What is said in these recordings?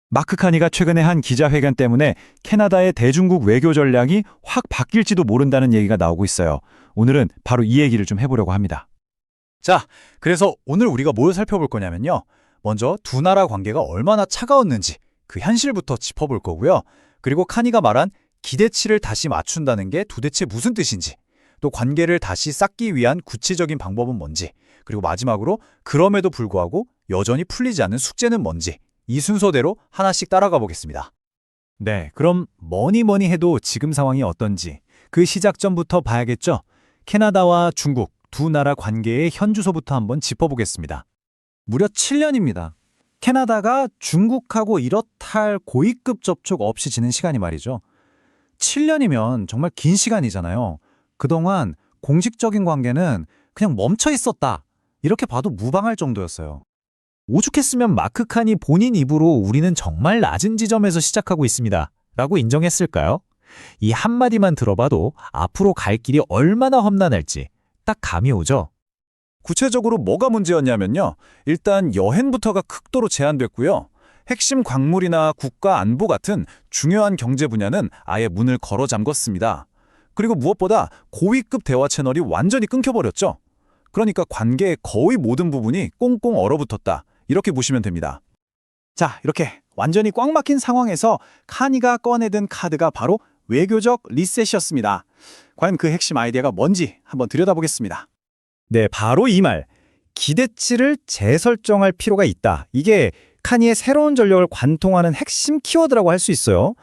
마크 카니가 최근에 한 기자회견 때문에 캐나다의 대중국 외교 전략이 확 바뀔지도 모른다는 얘기가 나오고 있어요. 오늘은 바로 이 얘기를 좀 해보려고 합니다. 자, 그래서 오늘 우리가 뭘 살펴볼 거냐면요. 먼저 두 나라 관계가 얼마나 차가웠는지 그 현실부터 짚어볼 거고요. 그리고 카니가 말한 기대치를 다시 맞춘다는 게 도대체 무슨 뜻인지, 또 관계를 다시 쌓기 위한 구체적인 방법은 뭔지, 그리고 마지막으로 그럼에도 불구하고 여전히 풀리지 않는 숙제는 뭔지, 이 순서대로 하나씩 따라가 보겠습니다. 네, 그럼 뭐니 해도 지금 상황이 어떤지 그 시작점부터 봐야겠죠? 캐나다와 중국 두 나라 관계의 현주소부터 한번 짚어보겠습니다. 무려 7년입니다. 캐나다가 중국하고 이렇다 할 고위급 접촉 없이 지낸 시간이 말이죠. 7년이면 정말 긴 시간이잖아요. 그동안 공식적인 관계는 그냥 멈춰 있었다. 이렇게 봐도 무방할 정도였어요. 오죽했으면 마크 칸이 본인 입으로 우리는 정말 낮은 지점에서 시작하고 있습니다. 라고 인정했을까요? 이 한마디만 들어봐도 앞으로 갈 길이 얼마나 험난할지 딱 감이 오죠. 구체적으로 뭐가 문제였냐면요. 일단 여행부터가 극도로 제한됐고요. 핵심 광물이나 국가 안보 같은 중요한 경제 분야는 아예 문을 걸어 잠궜습니다. 그리고 무엇보다 고위급 대화 채널이 완전히 끊겨버렸죠. 그러니까 관계의 거의 모든 부분이 꽁꽁 얼어붙었다. 이렇게 보시면 됩니다. 자, 이렇게 완전히 꽉 막힌 상황에서 카니가 꺼내든 카드가 바로 외교적 리셋이었습니다. 과연 그 핵심 아이디어가 뭔지 한번 들여다보겠습니다. 네, 바로 이 말. 기대치를 재설정할 필요가 있다. 이게 카니의 새로운 전략을 관통하는 핵심 키워드라고 할 수 있어요.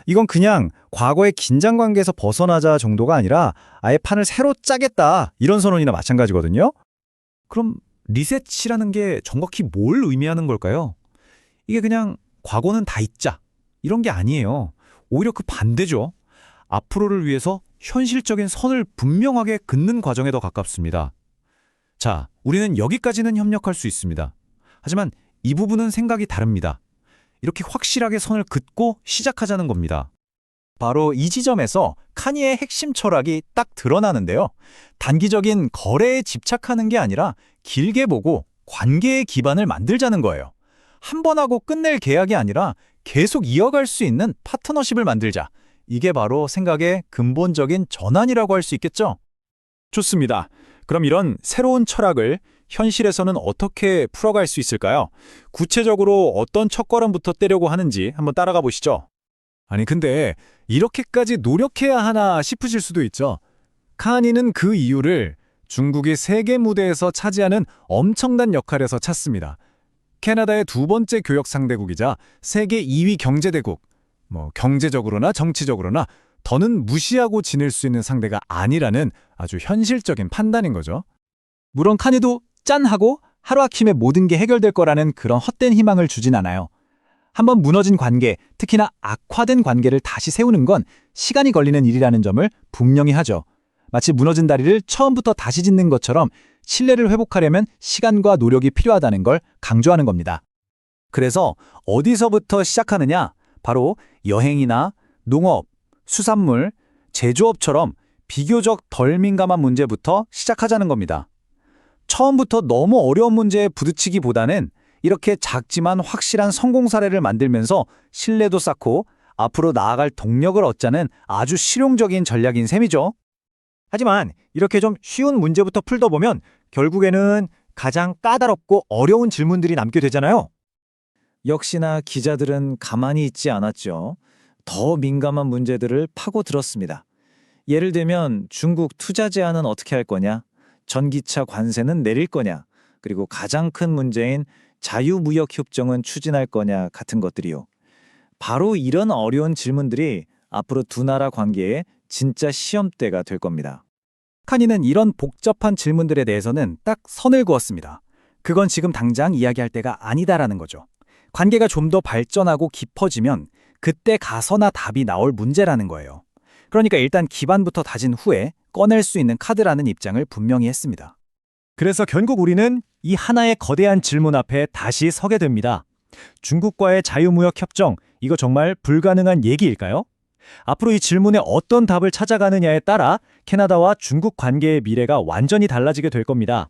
이건 그냥 과거의 긴장 관계에서 벗어나자 정도가 아니라 아예 판을 새로 짜겠다. 이런 선언이나 마찬가지거든요. 그럼 리셋이라는 게 정확히 뭘 의미하는 걸까요? 이게 그냥 과거는 다 잊자. 이런 게 아니에요. 오히려 그 반대죠. 앞으로를 위해서 현실적인 선을 분명하게 긋는 과정에 더 가깝습니다. 자, 우리는 여기까지는 협력할 수 있습니다. 하지만 이 부분은 생각이 다릅니다. 이렇게 확실하게 선을 긋고 시작하자는 겁니다. 바로 이 지점에서 카니의 핵심 철학이 딱 드러나는데요. 단기적인 거래에 집착하는 게 아니라 길게 보고 관계의 기반을 만들자는 거예요. 한 번 하고 끝낼 계약이 아니라 계속 이어갈 수 있는 파트너십을 만들자. 이게 바로 생각의 근본적인 전환이라고 할 수 있겠죠? 좋습니다. 그럼 이런 새로운 철학을 현실에서는 어떻게 풀어갈 수 있을까요? 구체적으로 어떤 첫걸음부터 떼려고 하는지 한번 따라가 보시죠. 아니 근데 이렇게까지 노력해야 하나 싶으실 수도 있죠. 카니는 그 이유를 중국이 세계 무대에서 차지하는 엄청난 역할에서 찾습니다. 캐나다의 두 번째 교역 상대국이자 세계 2위 경제대국, 경제적으로나 정치적으로나 더는 무시하고 지낼 수 있는 상대가 아니라는 아주 현실적인 판단인 거죠. 물론 카니도 짠 하고 하루아침에 모든 게 해결될 거라는 그런 헛된 희망을 주진 않아요. 한번 무너진 관계, 특히나 악화된 관계를 다시 세우는 건 시간이 걸리는 일이라는 점을 분명히 하죠. 마치 무너진 다리를 처음부터 다시 짓는 것처럼 신뢰를 회복하려면 시간과 노력이 필요하다는 걸 강조하는 겁니다. 그래서 어디서부터 시작하느냐? 바로 여행이나 농업, 수산물, 제조업처럼 비교적 덜 민감한 문제부터 시작하자는 겁니다. 처음부터 너무 어려운 문제에 부딪히기보다는 이렇게 작지만 확실한 성공 사례를 만들면서 신뢰도 쌓고 앞으로 나아갈 동력을 얻자는 아주 실용적인 전략인 셈이죠. 하지만 이렇게 좀 쉬운 문제부터 풀다 보면 결국에는 가장 까다롭고 어려운 질문들이 남게 되잖아요. 역시나 기자들은 가만히 있지 않았죠. 더 민감한 문제들을 파고들었습니다. 예를 들면 중국 투자 제한은 어떻게 할 거냐? 전기차 관세는 내릴 거냐? 그리고 가장 큰 문제인 자유무역협정은 추진할 거냐 같은 것들이요. 바로 이런 어려운 질문들이 앞으로 두 나라 관계의 진짜 시험대가 될 겁니다. 카니는 이런 복잡한 질문들에 대해서는 딱 선을 그었습니다. 그건 지금 당장 이야기할 때가 아니다라는 거죠. 관계가 좀 더 발전하고 깊어지면 그때 가서나 답이 나올 문제라는 거예요. 그러니까 일단 기반부터 다진 후에 꺼낼 수 있는 카드라는 입장을 분명히 했습니다. 그래서 결국 우리는 이 하나의 거대한 질문 앞에 다시 서게 됩니다. 중국과의 자유무역 협정, 이거 정말 불가능한 얘기일까요? 앞으로 이 질문에 어떤 답을 찾아가느냐에 따라 캐나다와 중국 관계의 미래가 완전히 달라지게 될 겁니다.